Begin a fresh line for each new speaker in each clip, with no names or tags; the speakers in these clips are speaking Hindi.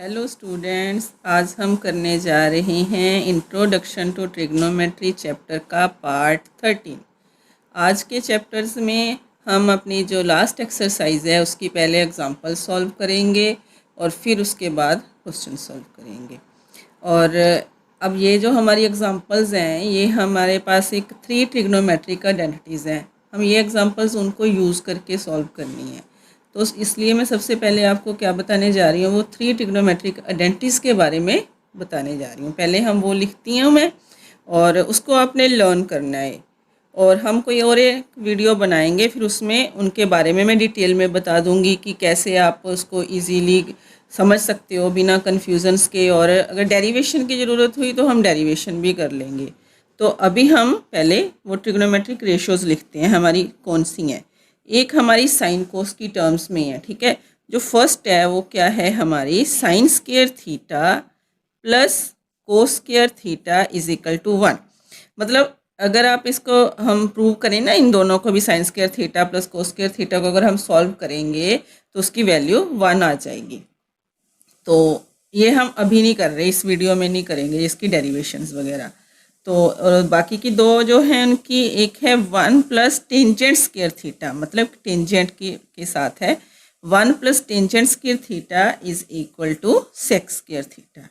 हेलो स्टूडेंट्स, आज हम करने जा रहे हैं इंट्रोडक्शन टू ट्रिग्नोमेट्री चैप्टर का पार्ट 13। आज के चैप्टर्स में हम अपनी जो लास्ट एक्सरसाइज है उसकी पहले एग्जांपल सॉल्व करेंगे और फिर उसके बाद क्वेश्चन सॉल्व करेंगे। और अब ये जो हमारी एग्जांपल्स हैं ये हमारे पास एक 3 ट्रिग्नोमेट्रिक आइडेंटिटीज़ हैं। हम ये एग्जांपल्स उनको यूज़ करके सॉल्व करनी है। तो इसलिए मैं सबसे पहले आपको क्या बताने जा रही हूँ, वो 3 ट्रिग्नोमेट्रिक आइडेंटिटीज़ के बारे में बताने जा रही हूँ। पहले हम वो लिखती हूँ मैं और उसको आपने लर्न करना है। और हम कोई और एक वीडियो बनाएंगे, फिर उसमें उनके बारे में मैं डिटेल में बता दूंगी कि कैसे आप उसको इजीली समझ सकते हो बिना कन्फ्यूजन्स के। और अगर डेरिवेशन की ज़रूरत हुई तो हम डेरिवेशन भी कर लेंगे। तो अभी हम पहले वो ट्रिग्नोमेट्रिक रेशियोज़ लिखते हैं, हमारी कौन सी हैं। एक हमारी साइन कोस की टर्म्स में है, ठीक है। जो फर्स्ट है वो क्या है, हमारी sine square theta plus cos square theta is equal to 1। मतलब अगर आप इसको हम प्रूव करें ना, इन दोनों को भी sign square theta plus cos square theta को अगर हम सॉल्व करेंगे तो उसकी वैल्यू 1 आ जाएगी। तो ये हम अभी नहीं कर रहे, इस वीडियो में नहीं करेंगे इसकी डेरिवेशंस वगैरह। तो और बाकी की दो जो हैं उनकी, एक है 1 प्लस टेंजेंट स्क्वायर थीटा, मतलब टेंजेंट के साथ है 1 plus tangent square theta is equal to sec square theta.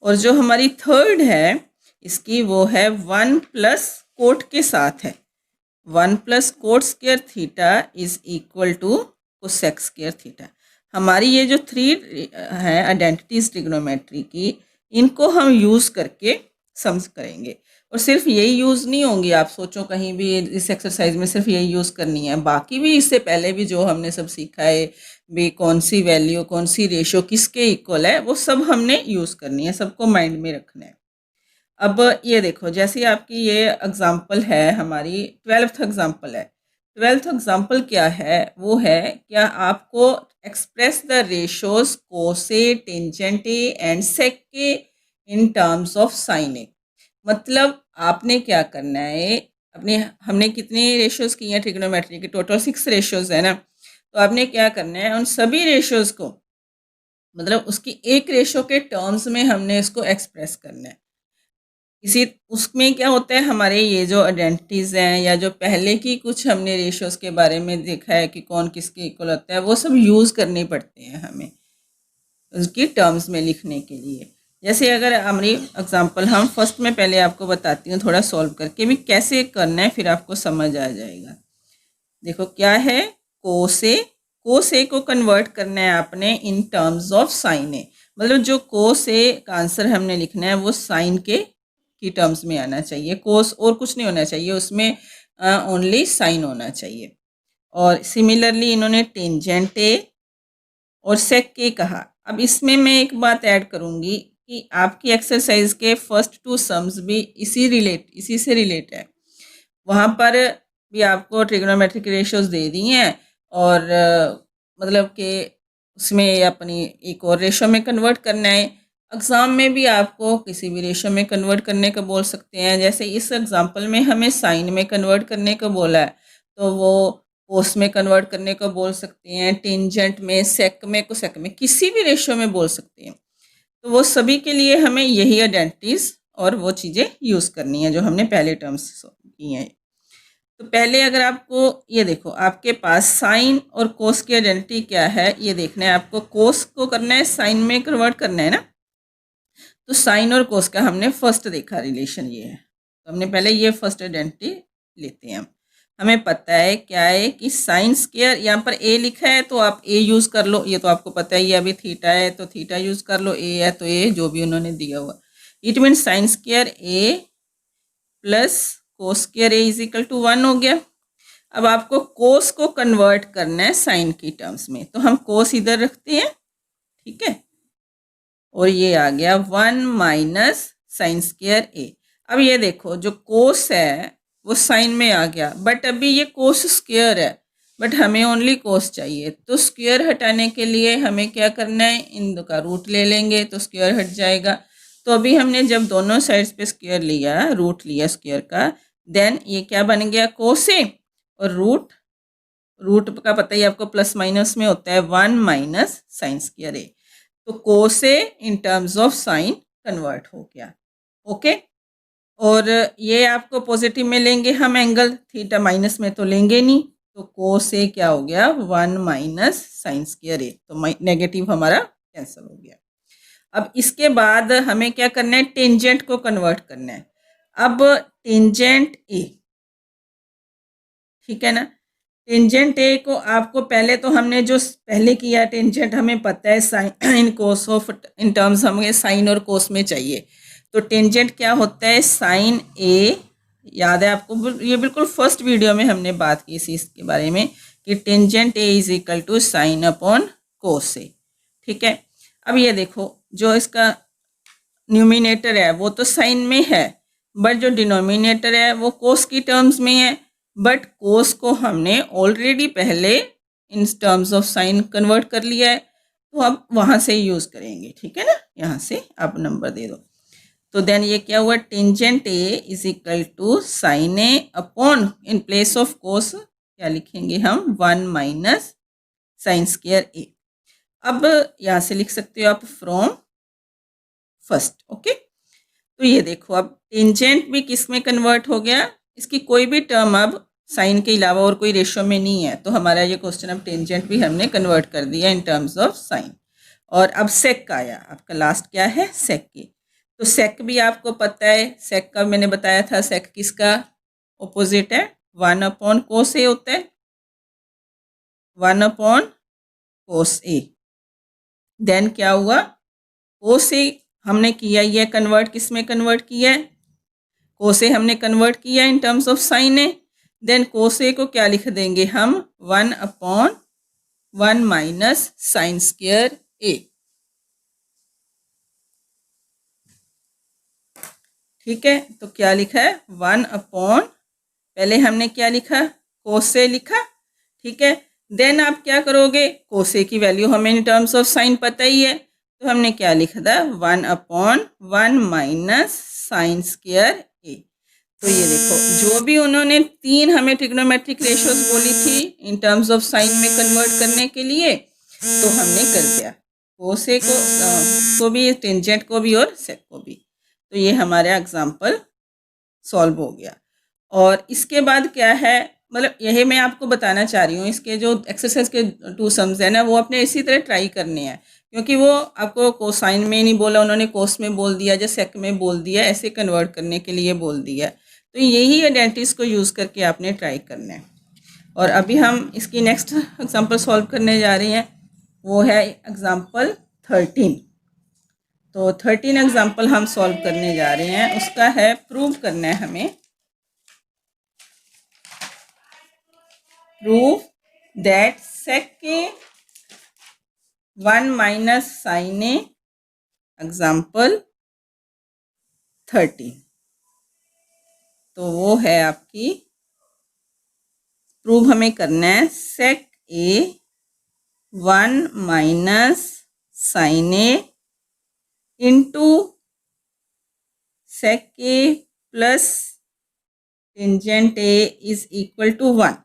और जो हमारी थर्ड है इसकी, वो है 1 प्लस कोट के साथ है 1 plus cot square theta is equal to cosec square theta. हमारी ये जो 3 है आइडेंटिटीज ट्रिग्नोमेट्री की, इनको हम यूज़ करके समझ करेंगे। और सिर्फ यही यूज़ नहीं होंगी, आप सोचो कहीं भी इस एक्सरसाइज में सिर्फ यही यूज़ करनी है, बाकी भी इससे पहले भी जो हमने सब सीखा है भी कौन सी वैल्यू कौन सी रेशो किसके इक्वल है, वो सब हमने यूज़ करनी है, सबको माइंड में रखना है। अब ये देखो, जैसे आपकी ये एग्जाम्पल है, हमारी 12th एग्जाम्पल है। 12th एग्जाम्पल क्या है, वो है क्या आपको एक्सप्रेस द रेशोज कोसे टेंजेंट ए एंड सेक के इन टर्म्स ऑफ साइन ए। मतलब आपने क्या करना है, अपने हमने कितनी रेशोज की हैं ट्रिग्नोमेट्री की, टोटल 6 रेशोज है ना। तो आपने क्या करना है, उन सभी रेशोज को मतलब उसकी एक रेशो के टर्म्स में हमने इसको एक्सप्रेस करना है। इसी उसमें क्या होता है, हमारे ये जो आइडेंटिटीज़ हैं या जो पहले की कुछ हमने रेशोज़ के बारे में देखा है कि कौन किसके इक्वल होता है, वो सब यूज़ करने पड़ते हैं हमें उसकी टर्म्स में लिखने के लिए। जैसे अगर हमारी एग्जांपल हम फर्स्ट में पहले आपको बताती हूँ थोड़ा सॉल्व करके भी कैसे करना है, फिर आपको समझ आ जाएगा। देखो क्या है, कोस ए को कन्वर्ट करना है आपने इन टर्म्स ऑफ साइन ए। मतलब जो कोस ए का आंसर हमने लिखना है वो साइन के की टर्म्स में आना चाहिए, कोस और कुछ नहीं होना चाहिए उसमें, ओनली साइन होना चाहिए। और सिमिलरली इन्होंने टेंजेंट ए और सेक के कहा। अब इसमें मैं एक बात ऐड करूंगी कि आपकी एक्सरसाइज के फर्स्ट 2 सम्स भी इसी से रिलेट है। वहाँ पर भी आपको ट्रिग्नोमेट्रिक रेशियोज दे दी हैं और मतलब कि उसमें अपनी एक और रेशो में कन्वर्ट करना है। एग्ज़ाम में भी आपको किसी भी रेशो में कन्वर्ट करने को बोल सकते हैं। जैसे इस एग्जांपल में हमें साइन में कन्वर्ट करने को बोला है, तो वो कोस में कन्वर्ट करने को बोल सकते हैं, टेंजेंट में, सेक में, कोसेक में, किसी भी रेशो में बोल सकते हैं। तो वो सभी के लिए हमें यही आइडेंटिटीज और वो चीज़ें यूज़ करनी है जो हमने पहले टर्म्स की हैं। तो पहले अगर आपको ये देखो, आपके पास साइन और कोस की आइडेंटिटी क्या है ये देखना है आपको। कोस को करना है साइन में कन्वर्ट करना है ना। तो साइन और कोस का हमने फर्स्ट देखा रिलेशन ये है, तो हमने पहले ये फर्स्ट आइडेंटिटी लेते हैं। हमें पता है क्या है कि साइन स्क्वायर, यहाँ पर ए लिखा है तो आप ए यूज़ कर लो, ये तो आपको पता ही है। अभी थीटा है तो थीटा यूज़ कर लो, ए है तो ए, जो भी उन्होंने दिया हुआ। It mean sine square A plus cos square A is equal to 1 हो गया। अब आपको कोस को कन्वर्ट करना है साइन की टर्म्स में, तो हम कोस इधर रखते हैं, ठीक है। और ये आ गया 1 माइनस साइन स्क्वायर ए। अब ये देखो जो कोस है वो साइन में आ गया, बट अभी ये कोस स्क्वायर है, बट हमें ओनली कोस चाहिए। तो स्क्वायर हटाने के लिए हमें क्या करना है, इन दो का रूट ले लेंगे तो स्क्वायर हट जाएगा। तो अभी हमने जब दोनों साइड्स पे स्क्वायर लिया, रूट लिया स्क्वायर का, देन ये क्या बन गया, कोस ए। और रूट का पता ही आपको प्लस माइनस में होता है 1 माइनस साइन स्क्वायर ए। तो cos A in terms of sine convert हो गया। ओके, और ये आपको पॉजिटिव में लेंगे हम एंगल, थीटा माइनस में तो लेंगे नहीं, तो कोस ए क्या हो गया 1 माइनस साइन स्क्वायर ए, तो नेगेटिव हमारा कैंसिल हो गया। अब इसके बाद हमें क्या करना है, टेंजेंट को कन्वर्ट करना है। अब टेंजेंट ए, ठीक है ना, टेंजेंट ए को आपको पहले तो हमने जो पहले किया टेंजेंट हमें पता है sine in cos of, in terms हमें साइन और कोस में चाहिए। तो टेंजेंट क्या होता है, साइन ए, याद है आपको, ये बिल्कुल फर्स्ट वीडियो में हमने बात की इसी इसके बारे में कि tangent A is equal to sine upon cos A. ठीक है, अब ये देखो जो इसका न्यूमिनेटर है वो तो साइन में है, बट जो डिनोमिनेटर है वो कोस की टर्म्स में है, बट कोस को हमने ऑलरेडी पहले इन टर्म्स ऑफ साइन कन्वर्ट कर लिया है, तो अब वहाँ से यूज़ करेंगे। ठीक है ना, यहाँ से आप नंबर दे दो। तो देन ये क्या हुआ, tangent A is equal to sine A upon, in place of cos क्या लिखेंगे हम, 1 माइनस साइन स्क्वायर ए। अब यहाँ से लिख सकते हो आप फ्रॉम फर्स्ट। ओके, तो ये देखो अब टेंजेंट भी किस में कन्वर्ट हो गया, इसकी कोई भी टर्म अब साइन के अलावा और कोई रेशो में नहीं है, तो हमारा ये क्वेश्चन अब टेंजेंट भी हमने कन्वर्ट कर दिया इन टर्म्स ऑफ साइन। और अब सेक का आया आपका लास्ट, क्या है, सेक की। तो सेक भी आपको पता है, सेक का मैंने बताया था, सेक किसका ऑपोजिट है, 1 अपॉन कोस ए होता है, 1 अपॉन कोस ए। देन क्या हुआ, कोस ए हमने किया, ये कन्वर्ट किस में कन्वर्ट किया है, कोस ए हमने कन्वर्ट किया in terms of sine A. Then cos A को क्या लिख देंगे हम, 1 upon 1 minus sine square A. ठीक है, तो क्या लिखा है, 1 अपॉन, पहले हमने क्या लिखा, कोस ए लिखा। ठीक है, देन आप क्या करोगे, कोस ए की वैल्यू हमें इन टर्म्स ऑफ साइन पता ही है, तो हमने क्या लिखा था, 1 upon 1 minus sine square A. तो ये देखो जो भी उन्होंने 3 हमें ट्रिग्नोमेट्रिक रेशियोज बोली थी इन टर्म्स ऑफ साइन में कन्वर्ट करने के लिए, तो हमने कर दिया, कोस ए को भी, टेंजेंट को भी और सेक को भी। तो ये हमारा एग्जाम्पल सॉल्व हो गया। और इसके बाद क्या है, मतलब यही मैं आपको बताना चाह रही हूँ, इसके जो एक्सरसाइज के 2 सम्स है ना, वो अपने इसी तरह ट्राई करने हैं, क्योंकि वो आपको कोसाइन में नहीं बोला उन्होंने, कोस में बोल दिया, या सेक में बोल दिया, ऐसे कन्वर्ट करने के लिए बोल दिया। तो यही आइडेंटिटीज को यूज़ करके आपने ट्राई करना है। और अभी हम इसकी नेक्स्ट एग्जांपल सॉल्व करने जा रहे हैं, वो है एग्जांपल 13। तो 13 एग्जांपल हम सॉल्व करने जा रहे हैं, उसका है प्रूव करना है हमें, प्रूव दैट सेक के 1 माइनस साइन ए, एग्जाम्पल 13। तो वो है आपकी, प्रूव हमें करना है sec A 1 minus sine A into sec A plus tangent A is equal to 1।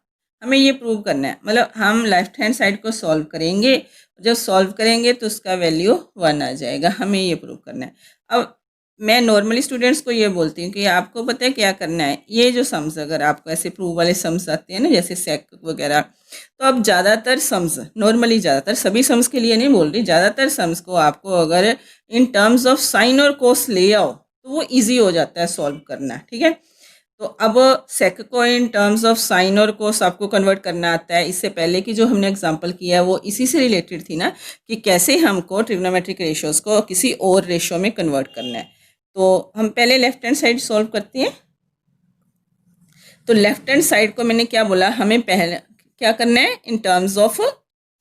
हमें ये प्रूव करना है, मतलब हम लेफ्ट हैंड साइड को सॉल्व करेंगे, जब सॉल्व करेंगे तो उसका वैल्यू 1 आ जाएगा, हमें ये प्रूव करना है। अब मैं नॉर्मली स्टूडेंट्स को ये बोलती हूँ कि आपको पता है क्या करना है, ये जो सम्स अगर आपको ऐसे प्रूव वाले सम्स आते हैं ना, जैसे सेक वगैरह, तो अब ज़्यादातर सम्स, नॉर्मली ज़्यादातर, सभी सम्स के लिए नहीं बोल रही, ज़्यादातर सम्स को आपको अगर इन टर्म्स ऑफ साइन और कोस ले आओ तो वो ईजी हो जाता है सॉल्व करना। ठीक है, तो अब सेक को इन टर्म्स ऑफ साइन और कोस आपको कन्वर्ट करना आता है। इससे पहले की जो हमने एग्जांपल किया है वो इसी से रिलेटेड थी ना, कि कैसे हमको ट्रिग्नोमेट्रिक रेशियोज को किसी और रेशियो में कन्वर्ट करना है। तो हम पहले लेफ्ट हैंड साइड सॉल्व करते हैं। तो लेफ्ट हैंड साइड को मैंने क्या बोला, हमें पहले क्या करना है, इन टर्म्स ऑफ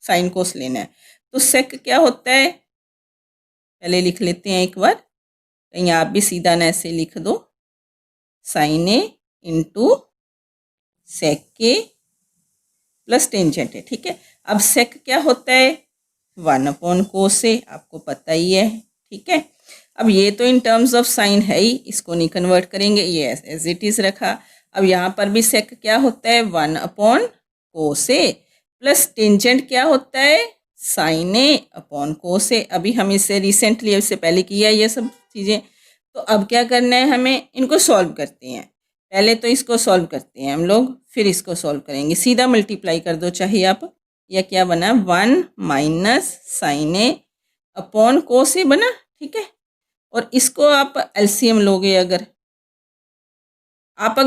साइन कोस लेना है। तो सेक क्या होता है, पहले लिख लेते हैं एक बार, कहीं आप भी सीधा ना ऐसे लिख दो, साइन ए इंटू सेक के प्लस टेंजेंट है। ठीक है, अब सेक क्या होता है, 1 अपॉन कोस ए, आपको पता ही है। ठीक है, अब ये तो इन टर्म्स ऑफ साइन है ही, इसको नहीं कन्वर्ट करेंगे, ये एज इट इज़ रखा। अब यहाँ पर भी सेक क्या होता है, 1 अपॉन कोस ए प्लस टेंजेंट क्या होता है, साइन ए अपॉन कोस ए। अभी हम इससे रिसेंटली, इससे पहले किया ये सब चीज़ें। तो अब क्या करना है, हमें इनको सॉल्व करते हैं। पहले तो इसको सॉल्व करते हैं हम लोग, फिर इसको सॉल्व करेंगे। सीधा मल्टीप्लाई कर दो चाहे आप। या क्या बना, 1 minus sine A upon cos ए बना, ठीक है। और इसको आप एलसीएम लोगे, अगर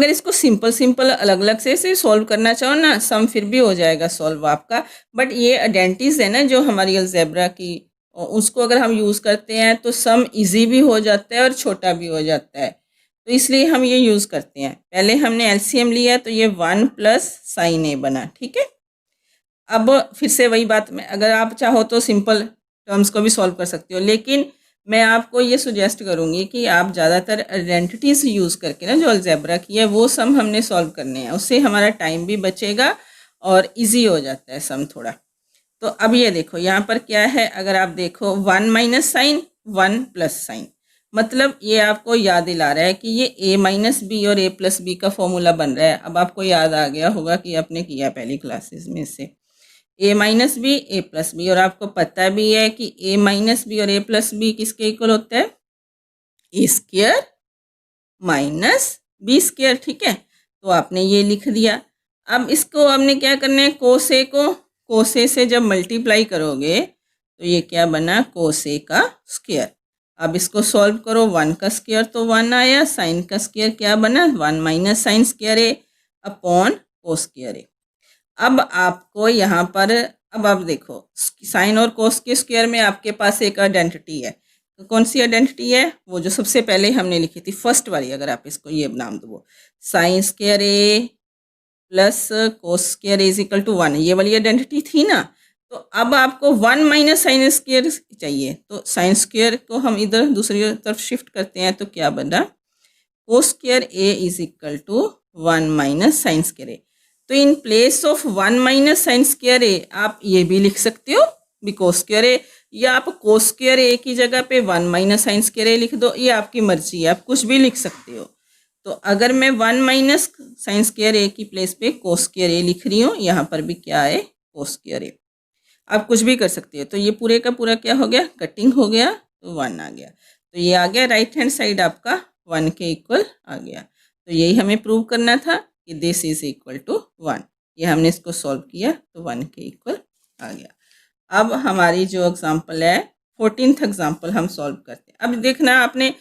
इसको सिंपल सिंपल अलग अलग से सॉल्व करना चाहो ना, सम फिर भी हो जाएगा सॉल्व आपका। बट ये आइडेंटिटीज है ना जो हमारी अलजेब्रा की, उसको अगर हम यूज़ करते हैं तो सम इजी भी हो जाता है और छोटा भी हो जाता है। तो इसलिए हम ये यूज़ करते हैं। पहले हमने एलसीएम लिया तो ये 1 प्लस साइन ए बना, ठीक है। अब फिर से वही बात में, अगर आप चाहो तो सिंपल टर्म्स को भी सॉल्व कर सकते हो, लेकिन मैं आपको ये सुजेस्ट करूँगी कि आप ज़्यादातर आइडेंटिटीज यूज़ करके ना, जो अलजेब्रा की है वो सम हमने सॉल्व करने हैं। उससे हमारा टाइम भी बचेगा और इजी हो जाता है सम थोड़ा। तो अब ये देखो यहाँ पर क्या है, अगर आप देखो 1 माइनस साइन 1 प्लस साइन, मतलब ये आपको याद दिला रहा है कि ये a माइनस बी और a प्लस बी का फॉर्मूला बन रहा है। अब आपको याद आ गया होगा कि आपने किया पहली क्लासेस में से, a minus B A plus B. और आपको पता भी है कि a माइनस बी और a प्लस बी किसके इक्वल होता है, A square minus B square, ठीक है। तो आपने ये लिख दिया। अब इसको आपने क्या करना है, कोसे को कोसे से जब मल्टीप्लाई करोगे तो ये क्या बना, कोसे का स्क्वायर। अब इसको सॉल्व करो, 1 का स्क्वायर तो 1 आया, साइन का स्क्वायर क्या बना, 1 माइनस साइन स्क्वायर ए अपॉन कोस स्क्वायर ए। अब आपको यहाँ पर, अब आप देखो साइन और कोस के स्क्वायर में आपके पास एक आइडेंटिटी है। तो कौन सी आइडेंटिटी है, वो जो सबसे पहले हमने लिखी थी फर्स्ट वाली। अगर आप इसको ये नाम दो, sine square A plus cos square is equal to 1, ये वाली आइडेंटिटी थी ना। तो अब आपको 1 माइनस साइन स्क्वायर चाहिए, तो साइन स्क्वायर को हम इधर दूसरी तरफ शिफ्ट करते हैं। तो क्या बना, cos square A is equal to 1 minus sine square A. तो in place of 1 minus sine square A आप ये भी लिख सकते हो भी कोस स्क्वायर ए, या आप कोस स्क्वायर ए की जगह पे 1 माइनस साइन स्क्वायर ए लिख दो, ये आपकी मर्जी है, आप कुछ भी लिख सकते हो। तो अगर मैं 1 माइनस साइन स्क्वायर ए की प्लेस पे कोस स्क्वायर ए लिख रही हूँ, यहाँ पर भी क्या है, कोस स्क्वायर ए। आप कुछ भी कर सकते हो। तो ये पूरे का पूरा क्या हो गया, कटिंग हो गया, तो 1 आ गया। तो ये आ गया राइट हैंड साइड आपका 1 के इक्वल आ गया। तो यही हमें प्रूव करना था कि दिस इज इक्वल टू 1। ये हमने इसको सॉल्व किया तो 1 के इक्वल आ गया। अब हमारी जो एग्जांपल है 14th एग्जांपल हम सॉल्व करते हैं। अब देखना आपने,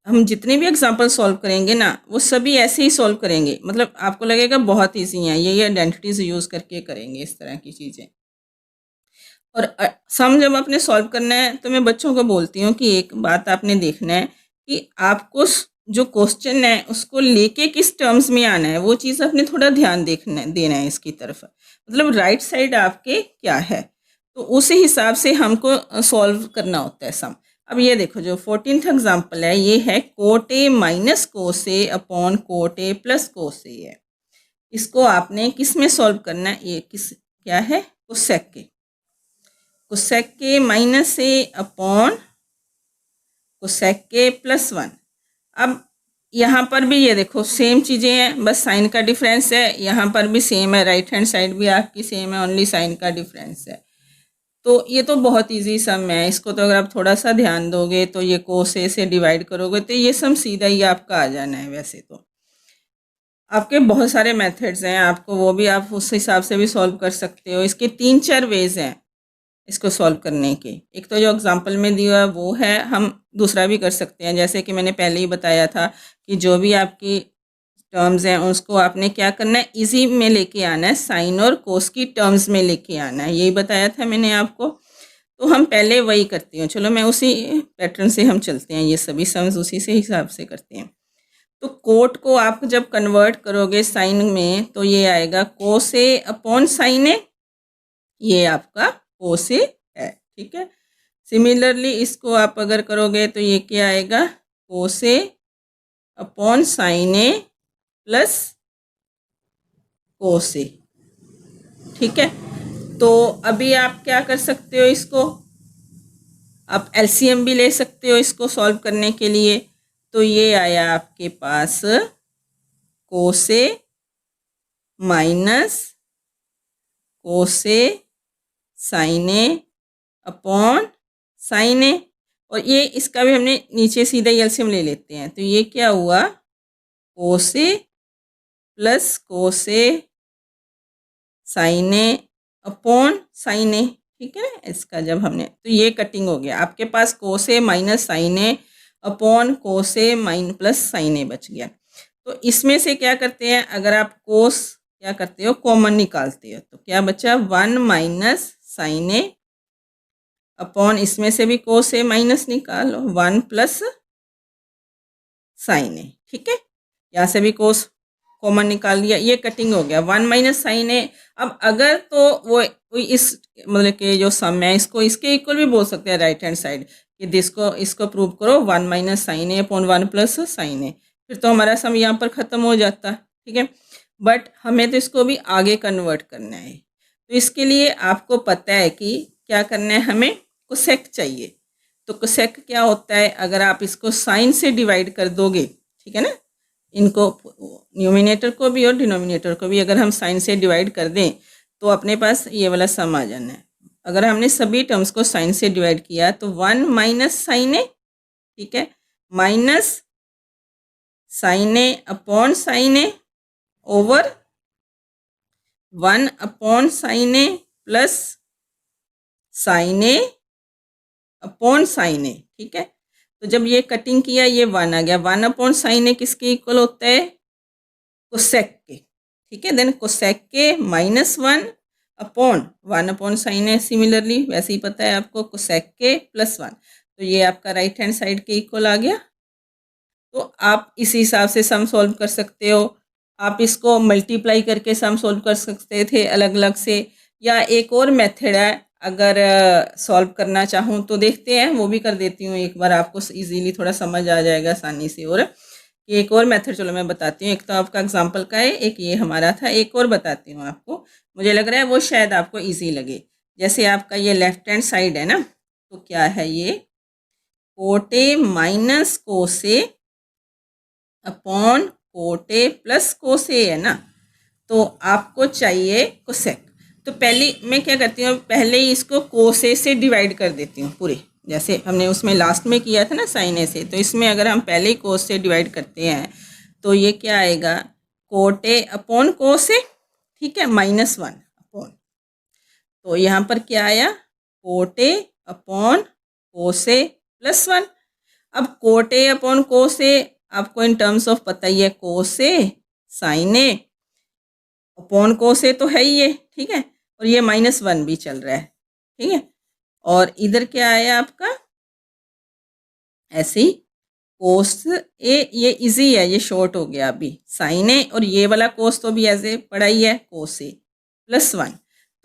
हम जितने भी एग्जांपल सॉल्व करेंगे ना वो सभी ऐसे ही सॉल्व करेंगे, मतलब आपको लगेगा बहुत ईजी है, ये आइडेंटिटीज यूज़ करके करेंगे इस तरह की चीज़ें। और सम जब आपने सॉल्व करना है तो मैं बच्चों को बोलती हूँ कि एक बात आपने देखना है कि आपको जो क्वेश्चन है उसको लेके किस टर्म्स में आना है, वो चीज़ आपने थोड़ा ध्यान देना है इसकी तरफ। मतलब राइट साइड आपके क्या है, तो उसी हिसाब से हमको सॉल्व करना होता है सम। अब ये देखो जो 14th एग्जाम्पल है ये है cot A minus cos A upon cot A plus cos A है। इसको आपने किस में सॉल्व करना है, ये किस क्या है, कोसेक के, कोसेक के माइनस ए अपॉन कोसेक के प्लस 1। अब यहाँ पर भी ये देखो सेम चीज़ें हैं, बस साइन का डिफरेंस है। यहाँ पर भी सेम है, राइट हैंड साइड भी आपकी सेम है, ओनली साइन का डिफरेंस है। तो ये तो बहुत इजी सम है, इसको तो अगर आप थोड़ा सा ध्यान दोगे तो ये कोस ए से डिवाइड करोगे तो ये सम सीधा ही आपका आ जाना है। वैसे तो आपके बहुत सारे मेथड्स हैं, आपको वो भी आप उस हिसाब से भी सॉल्व कर सकते हो। इसके 3-4 वेज हैं इसको सॉल्व करने के। एक तो जो एग्जांपल में दिया है वो है, हम दूसरा भी कर सकते हैं। जैसे कि मैंने पहले ही बताया था कि जो भी आपकी टर्म्स हैं उसको आपने क्या करना है, इजी में लेके आना है, साइन और कोस की टर्म्स में लेके आना है, यही बताया था मैंने आपको। तो हम पहले वही करते हैं, चलो मैं उसी पैटर्न से हम चलते हैं, ये सभी सम्स उसी से हिसाब से करते हैं। तो कोट को आप जब कन्वर्ट करोगे साइन में तो ये आएगा कोस ए अपॉन साइन ए, ये आपका कोस ए है, ठीक है। सिमिलरली इसको आप अगर करोगे तो ये क्या आएगा, कोस A upon sine A plus cos A, ठीक है। तो अभी आप क्या कर सकते हो, इसको आप एलसीएम भी ले सकते हो इसको सॉल्व करने के लिए। तो ये आया आपके पास कोस ए minus cos A sign A upon sine ए, और ये इसका भी हमने नीचे सीधा एलसीएम ले लेते हैं, तो ये क्या हुआ कोस ए plus cos A sign A upon sine ए, ठीक है ना। इसका जब हमने, तो ये कटिंग हो गया, आपके पास कोस ए minus sine A upon cos A mine plus sign ए बच गया। तो इसमें से क्या करते हैं, अगर आप कोस क्या करते हो कॉमन निकालते हो, तो क्या बचा 1 माइनस साइन ए अपॉन, इसमें से भी कोस ए माइनस निकालो 1 प्लस साइन ए, ठीक है। यहाँ से भी कोस कॉमन निकाल लिया, ये कटिंग हो गया 1 माइनस साइन ए। अब अगर तो वो इस मतलब कि जो सम है इसको इसके इक्वल भी बोल सकते हैं राइट हैंड साइड, कि इसको प्रूव करो 1 minus sine A upon 1 plus sign ए, फिर तो हमारा सम यहाँ पर ख़त्म हो जाता, ठीक है। बट हमें तो इसको भी आगे कन्वर्ट करना है, तो इसके लिए आपको पता है कि क्या करना है, हमें कोसेक चाहिए। तो कोसेक क्या होता है, अगर आप इसको साइन से डिवाइड कर दोगे, ठीक है ना, इनको न्यूमिनेटर को भी और डिनोमिनेटर को भी अगर हम साइन से डिवाइड कर दें तो अपने पास ये वाला सम आ जाना है। अगर हमने सभी टर्म्स को साइन से डिवाइड किया तो 1 माइनस साइन ए, ठीक है, minus sine A upon sine A over 1 upon sine A plus sign A upon sine ए, ठीक है। तो जब ये कटिंग किया ये 1 आ गया, 1 अपॉन साइन ए किसके इक्वल होता है, कोसेक के, ठीक है। देन कोसेक के माइनस 1 अपॉन 1 अपॉन साइन ए, सिमिलरली वैसे ही पता है आपको कोसेक के प्लस 1, तो ये आपका राइट हैंड साइड के इक्वल आ गया। तो आप इसी हिसाब से सम सॉल्व कर सकते हो, आप इसको मल्टीप्लाई करके सम सॉल्व कर सकते थे अलग अलग से, या एक और मेथड है, अगर सॉल्व करना चाहूँ तो देखते हैं, वो भी कर देती हूँ एक बार, आपको इजीली थोड़ा समझ आ जाएगा आसानी से। और एक और मेथड चलो मैं बताती हूँ, एक तो आपका एग्जांपल का है, एक ये हमारा था, एक और बताती हूँ आपको, मुझे लग रहा है वो शायद आपको इजी लगे। जैसे आपका ये लेफ्ट हैंड साइड है ना, तो क्या है ये कोटे माइनस कोसे अपॉन कोटे प्लस कोसे है ना, तो आपको चाहिए कोसेक। तो पहले मैं क्या करती हूँ, पहले ही इसको कोसे से डिवाइड कर देती हूँ पूरे, जैसे हमने उसमें लास्ट में किया था ना साइन ए से, तो इसमें अगर हम पहले ही कोस से डिवाइड करते हैं तो ये क्या आएगा कोटे अपॉन कोसे, ठीक है, माइनस 1 अपॉन, तो यहाँ पर क्या आया कोटे अपॉन कोसे प्लस 1। अब कोटे अपॉन कोसे आपको इन टर्म्स ऑफ पता ही है, कोसे साइन ए अपॉन कोसे तो है ही ये, ठीक है, और ये -1 भी चल रहा है, ठीक है। और इधर क्या आया आपका ऐसे ही कोस ए, ये इजी है, ये शॉर्ट हो गया अभी साइन ए, और ये वाला कोस तो भी ऐसे पढ़ा ही है कोस ए प्लस 1,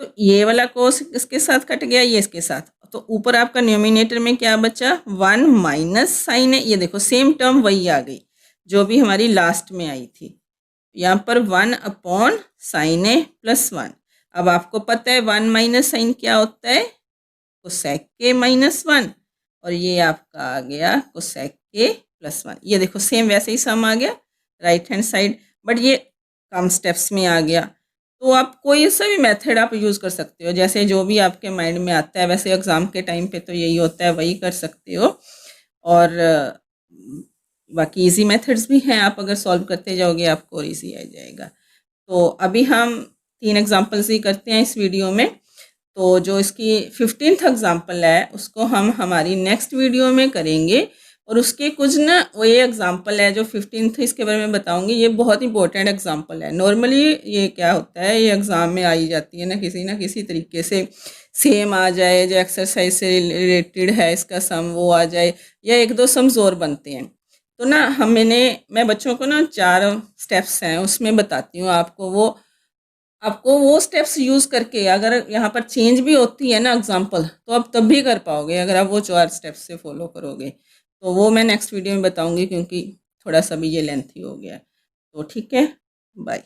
तो ये वाला कोस इसके साथ कट गया, ये इसके साथ, तो ऊपर आपका न्यूमिनेटर में क्या बचा 1 माइनस साइन ए, ये देखो सेम टर्म वही आ गई जो भी हमारी लास्ट में आई थी, यहाँ पर 1 अपॉन साइन ए प्लस 1। अब आपको पता है 1 माइनस साइन क्या होता है कोसेक के माइनस 1, और ये आपका आ गया कोसेक के प्लस 1। ये देखो सेम वैसे ही सम आ गया राइट हैंड साइड, बट ये कम स्टेप्स में आ गया। तो आप कोई सा भी मेथड आप यूज़ कर सकते हो, जैसे जो भी आपके माइंड में आता है, वैसे एग्ज़ाम के टाइम पे तो यही होता है, वही कर सकते हो। और बाकी इजी मेथड्स भी हैं, आप अगर सॉल्व करते जाओगे आपको और इजी आ जाएगा। तो अभी हम 3 एग्जांपल्स ही करते हैं इस वीडियो में, तो जो इसकी 15th एग्जांपल है उसको हम हमारी नेक्स्ट वीडियो में करेंगे, और उसके कुछ ना वो ये एग्जांपल है जो 15th इसके बारे में बताऊंगी, ये बहुत इंपॉर्टेंट एग्जांपल है। नॉर्मली ये क्या होता है, ये एग्ज़ाम में आई जाती है ना किसी तरीके से सेम आ जाए, जो एक्सरसाइज से रिलेटेड है इसका सम वो आ जाए, या 1-2 सम्स और बनते हैं। तो ना मैं बच्चों को ना 4 स्टेप्स हैं उसमें बताती हूँ, आपको वो स्टेप्स यूज़ करके अगर यहाँ पर चेंज भी होती है ना एग्जांपल, तो आप तब भी कर पाओगे अगर आप वो 4 स्टेप्स से फॉलो करोगे। तो वो मैं नेक्स्ट वीडियो में बताऊंगी, क्योंकि थोड़ा सा भी ये लेंथी हो गया। तो ठीक है, बाय।